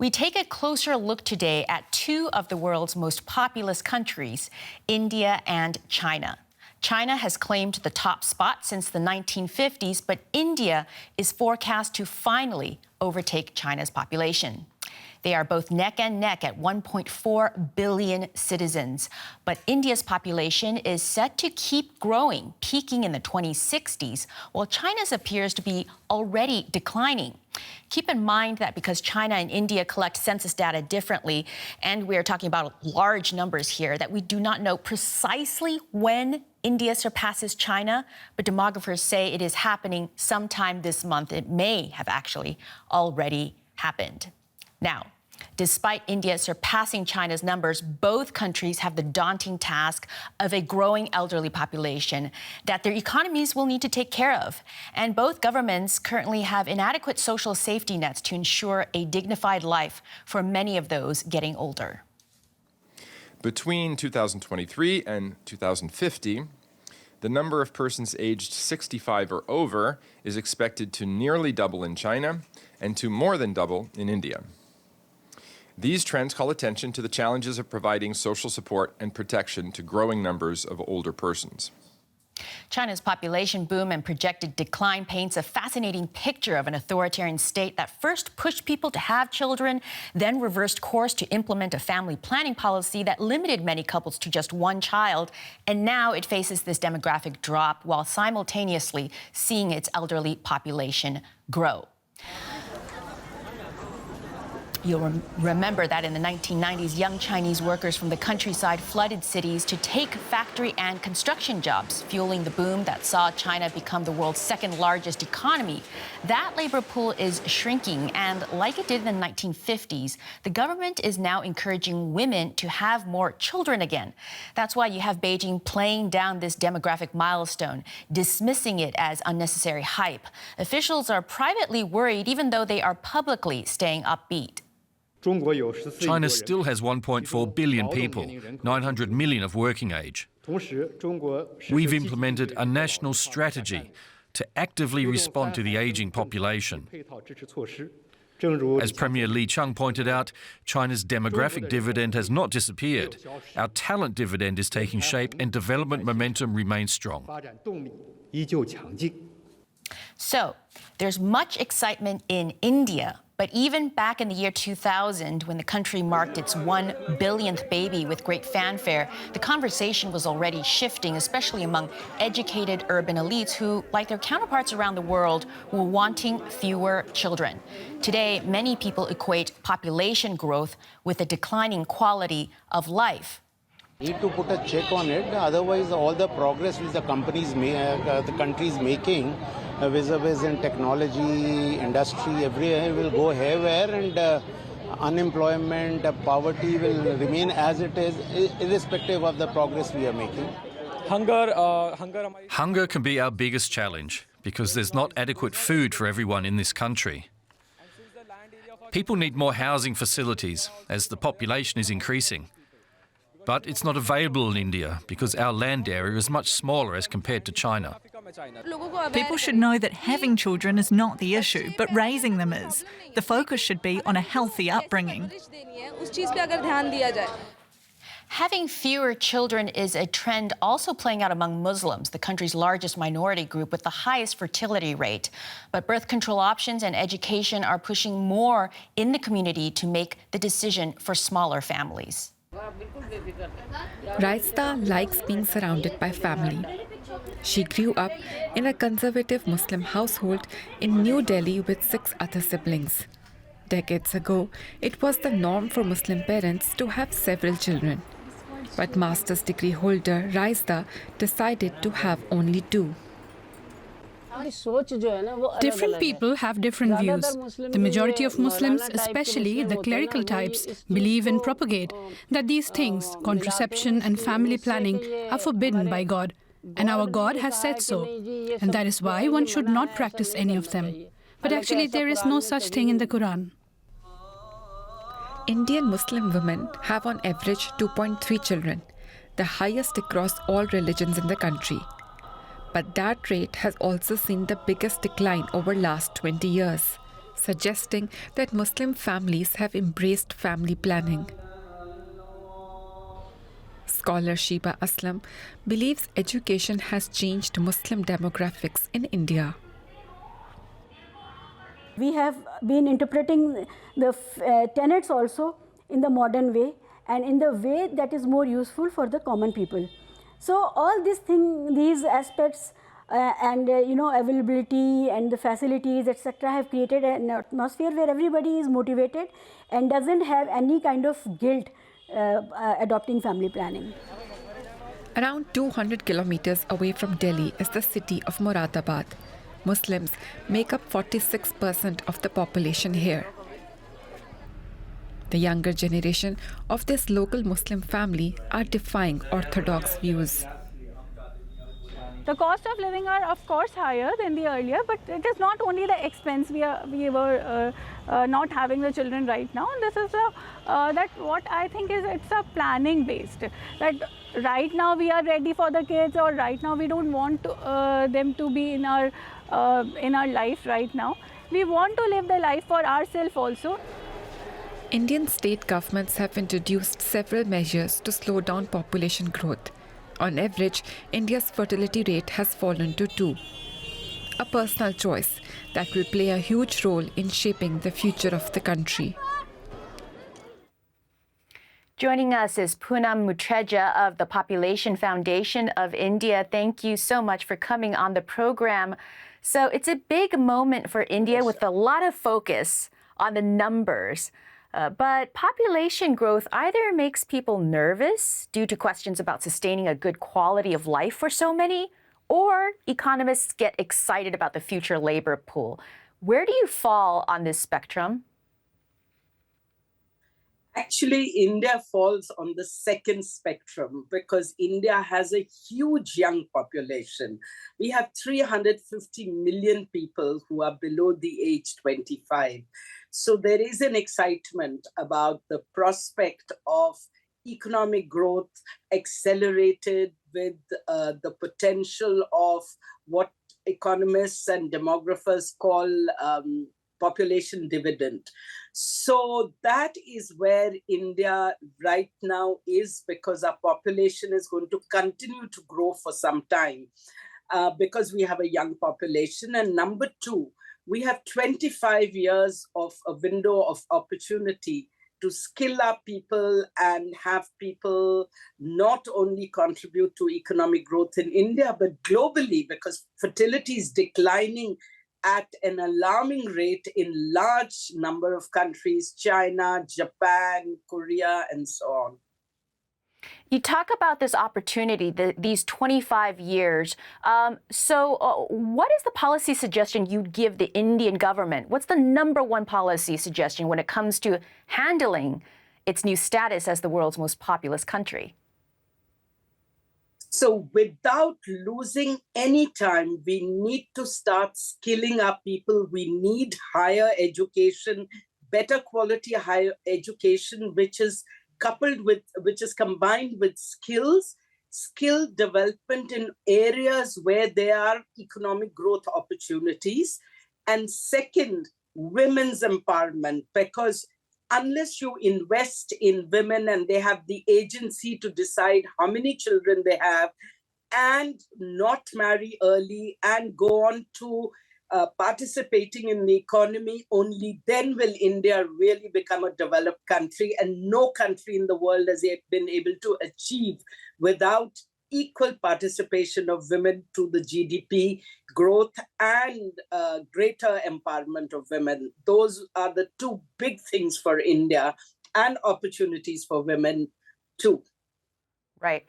We take a closer look today at two of the world's most populous countries, India and China. China has claimed the top spot since the 1950s, but India is forecast to finally overtake China's population. They are both neck and neck at 1.4 billion citizens. But India's population is set to keep growing, peaking in the 2060s, while China's appears to be already declining. Keep in mind that because China and India collect census data differently, and we're talking about large numbers here, that we do not know precisely when India surpasses China, but demographers say it is happening sometime this month. It may have actually already happened. Now, despite India surpassing China's numbers, both countries have the daunting task of a growing elderly population that their economies will need to take care of. And both governments currently have inadequate social safety nets to ensure a dignified life for many of those getting older. Between 2023 and 2050, the number of persons aged 65 or over is expected to nearly double in China and to more than double in India. These trends call attention to the challenges of providing social support and protection to growing numbers of older persons. China's population boom and projected decline paints a fascinating picture of an authoritarian state that first pushed people to have children, then reversed course to implement a family planning policy that limited many couples to just one child, and now it faces this demographic drop while simultaneously seeing its elderly population grow. You'll remember that in the 1990s, young Chinese workers from the countryside flooded cities to take factory and construction jobs, fueling the boom that saw China become the world's second largest economy. That labor pool is shrinking, and like it did in the 1950s, the government is now encouraging women to have more children again. That's why you have Beijing playing down this demographic milestone, dismissing it as unnecessary hype. Officials are privately worried, even though they are publicly staying upbeat. China still has 1.4 billion people, 900 million of working age. We've implemented a national strategy to actively respond to the ageing population. As Premier Li Chang pointed out, China's demographic dividend has not disappeared. Our talent dividend is taking shape and development momentum remains strong. So, there's much excitement in India. But even back in the year 2000, when the country marked its 1 billionth baby with great fanfare, the conversation was already shifting, especially among educated urban elites who, like their counterparts around the world, were wanting fewer children. Today, many people equate population growth with a declining quality of life. Need to put a check on it, otherwise all the progress which the country is making vis-a-vis in technology, industry, everywhere will go haywire, and unemployment, poverty will remain as it is, irrespective of the progress we are making. Hunger can be our biggest challenge because there's not adequate food for everyone in this country. People need more housing facilities as the population is increasing. But it's not available in India because our land area is much smaller as compared to China. People should know that having children is not the issue, but raising them is. The focus should be on a healthy upbringing. Having fewer children is a trend also playing out among Muslims, the country's largest minority group with the highest fertility rate. But birth control options and education are pushing more in the community to make the decision for smaller families. Raista likes being surrounded by family. She grew up in a conservative Muslim household in New Delhi with 6 other siblings. Decades ago, it was the norm for Muslim parents to have several children. But master's degree holder Raista decided to have only 2. Different people have different views. The majority of Muslims, especially the clerical types, believe and propagate that these things, contraception and family planning, are forbidden by God. And our God has said so. And that is why one should not practice any of them. But actually, there is no such thing in the Quran. Indian Muslim women have on average 2.3 children, the highest across all religions in the country. But that rate has also seen the biggest decline over last 20 years. suggesting that Muslim families have embraced family planning. Scholar Shiba Aslam believes education has changed Muslim demographics in India. We have been interpreting the tenets also in the modern way and in the way that is more useful for the common people. So all these aspects and availability and the facilities, etc., have created an atmosphere where everybody is motivated and doesn't have any kind of guilt adopting family planning. Around 200 kilometers away from Delhi is the city of Moradabad. Muslims make up 46% of the population here. The younger generation of this local Muslim family are defying orthodox views. The cost of living are of course higher than the earlier, but it is not only the expense. We were not having the children right now. And this is that what I think is it's a planning based. That right now we are ready for the kids, or right now we don't want them to be in our life right now. We want to live the life for ourselves also. Indian state governments have introduced several measures to slow down population growth. On average, India's fertility rate has fallen to 2. A personal choice that will play a huge role in shaping the future of the country. Joining us is Poonam Mutreja of the Population Foundation of India. Thank you so much for coming on the program. So it's a big moment for India with a lot of focus on the numbers. But population growth either makes people nervous due to questions about sustaining a good quality of life for so many, or economists get excited about the future labor pool. Where do you fall on this spectrum? Actually, India falls on the second spectrum because India has a huge young population. We have 350 million people who are below the age 25. So there is an excitement about the prospect of economic growth accelerated with the potential of what economists and demographers call population dividend. So that is where India right now is, because our population is going to continue to grow for some time because we have a young population. And number two, we have 25 years of a window of opportunity to skill up people and have people not only contribute to economic growth in India, but globally, because fertility is declining at an alarming rate in large number of countries, China, Japan, Korea, and so on. You talk about this opportunity, these 25 years. So what is the policy suggestion you'd give the Indian government? What's the number one policy suggestion when it comes to handling its new status as the world's most populous country? So without losing any time, we need to start skilling up people. We need higher education, better quality higher education, which is combined with skill development in areas where there are economic growth opportunities. And second, women's empowerment, because unless you invest in women and they have the agency to decide how many children they have and not marry early and go on to participating in the economy, only then will India really become a developed country. And no country in the world has yet been able to achieve without equal participation of women to the GDP growth and greater empowerment of women. Those are the two big things for India, and opportunities for women too. Right.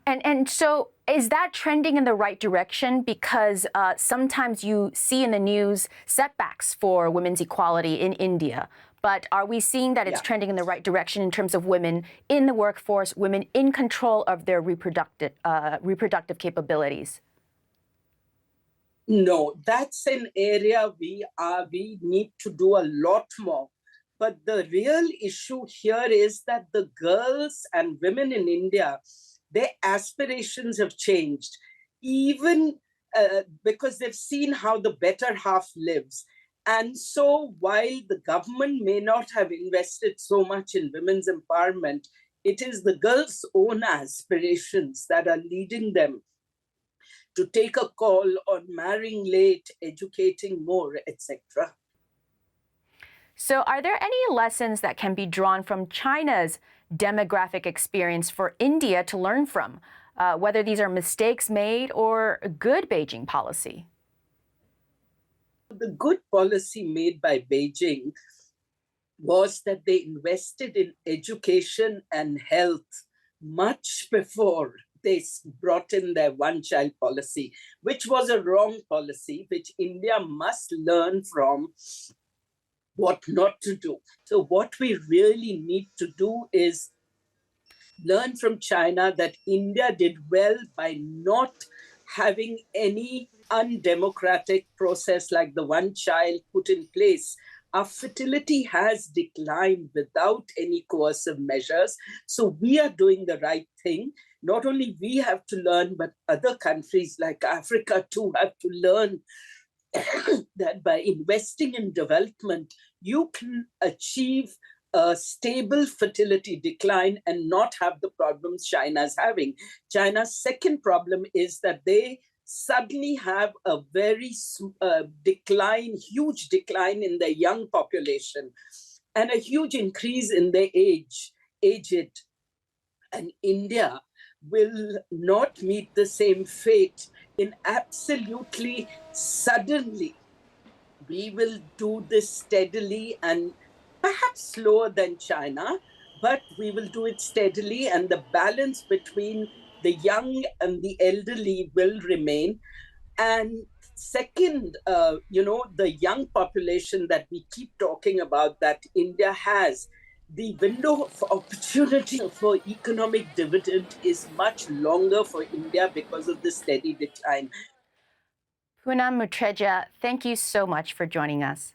And so is that trending in the right direction? Because sometimes you see in the news setbacks for women's equality in India. But are we seeing that it's trending in the right direction in terms of women in the workforce, women in control of their reproductive capabilities? No, that's an area we need to do a lot more. But the real issue here is that the girls and women in India, their aspirations have changed, even because they've seen how the better half lives. And so while the government may not have invested so much in women's empowerment, it is the girls' own aspirations that are leading them to take a call on marrying late, educating more, etc. So are there any lessons that can be drawn from China's demographic experience for India to learn from, whether these are mistakes made or good Beijing policy? The good policy made by Beijing was that they invested in education and health much before they brought in their one-child policy, which was a wrong policy, which India must learn from what not to do. So what we really need to do is learn from China that India did well by not having any undemocratic process like the one child put in place. Our fertility has declined without any coercive measures. So we are doing the right thing. Not only we have to learn, but other countries like Africa too have to learn that by investing in development, you can achieve a stable fertility decline and not have the problems China's having. China's second problem is that they suddenly have a very huge decline in their young population and a huge increase in their aged. And India will not meet the same fate in absolutely suddenly. We will do this steadily and perhaps slower than China, but we will do it steadily, and the balance between the young and the elderly will remain. And second, the young population that we keep talking about that India has, the window of opportunity for economic dividend is much longer for India because of the steady decline. Poonam Mutreja, thank you so much for joining us.